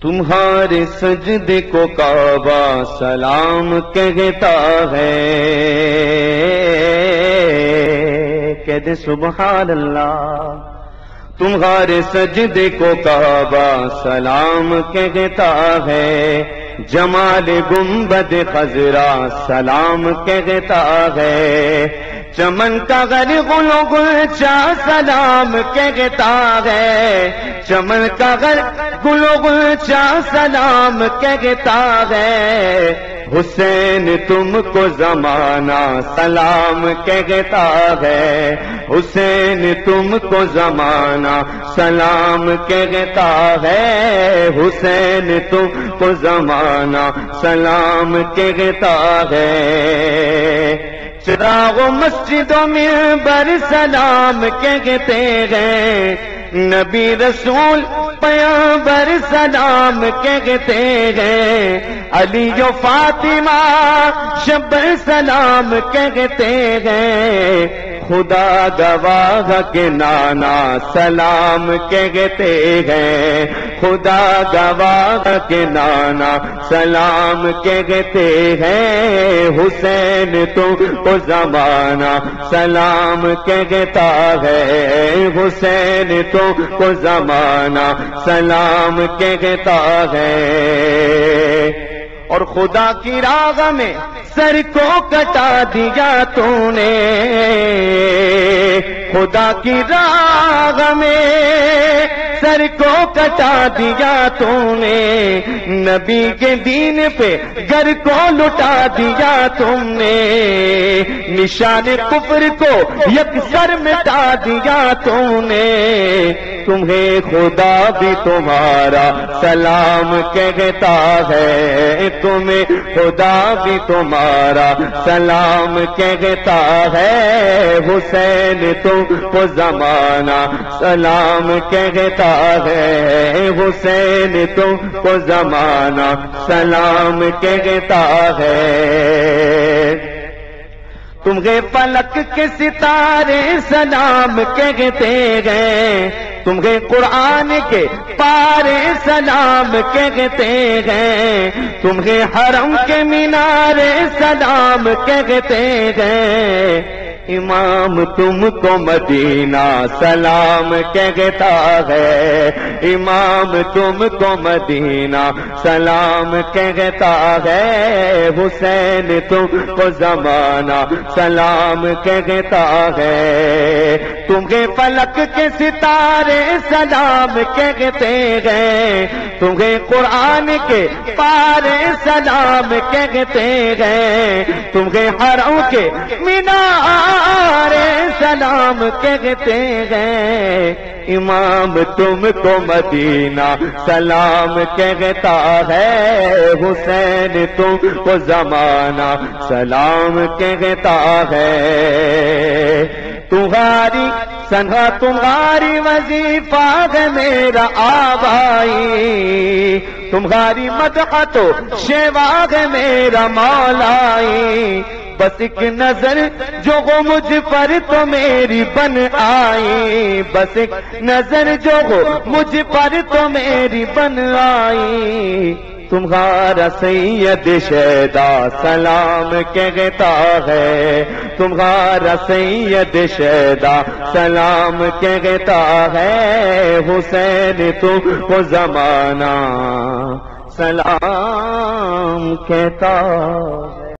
تمہارے سجدے کو کعبہ سلام کہتا ہے، کہہ دے سبحان اللہ۔ تمہارے سجدے کو کعبہ سلام کہتا ہے، جمال گنبد خضرا سلام کہتا ہے، چمن کا غر گل و گلچا سلام کہتا ہے، چمن کا غر گل و گلچا سلام کہتا ہے، حسین تم کو زمانہ سلام کہتا ہے، حسین تم کو زمانہ سلام کہتا ہے، حسین تم کو زمانہ سلام کہتا ہے، چراغ و مسجد و منبر سلام کہتے ہیں، نبی رسول پیغمبر سلام کہتے ہیں، علی و فاطمہ شبر سلام کہتے ہیں، خدا گواہ کے نانا سلام کہتے ہیں، خدا گواہ کے نانا سلام کہتے ہیں، حسین تم کو زمانہ سلام کہتا ہے، حسین تم کو زمانہ سلام کہتا ہے، اور خدا کی راہ میں سر کو کٹا دیا تو نے، خدا کی راہ میں سر کو کٹا دیا تو نے، نبی کے دین پہ گھر کو لٹا دیا تم نے، نشان کفر کو یکسر مٹا دیا تم نے، تمہیں خدا بھی تمہارا سلام کہتا ہے، تمہیں خدا بھی تمہارا سلام کہتا ہے، حسین تم کو زمانہ سلام کہتا ہے، حسین تم کو زمانہ سلام کہتا ہے، تمہیں فلک کے ستارے سلام کہتے ہیں، تمہیں قرآن کے پارے سلام کہتے ہیں، تمہیں حرم کے مینارے سلام کہتے ہیں، امام تم کو مدینہ سلام کہتا ہے، امام تم کو مدینہ سلام کہتا ہے، حسین تم کو زمانہ سلام کہتا ہے، تمہیں فلک کے ستارے سلام کہتے ہیں، تمہیں قرآن کے پارے سلام کہتے ہیں، تمہیں حرم کے مینار سلام کہتے ہیں، امام تم کو مدینہ سلام کہتا ہے، حسین تم کو زمانہ سلام کہتا ہے، تمہاری سنگا تمہاری وظیفہ ہے میرا آبائی، تمہاری مدح تو شیوا ہے میرا مولائی، بس ایک نظر جو وہ مجھ پر تو میری بن آئی، بس ایک نظر جو وہ مجھ پر تو میری بن آئی، تمہارا سید شیدا سلام کہتا ہے، تمہارا سید شیدا سلام کہتا ہے، حسین تم کو زمانہ سلام کہتا ہے۔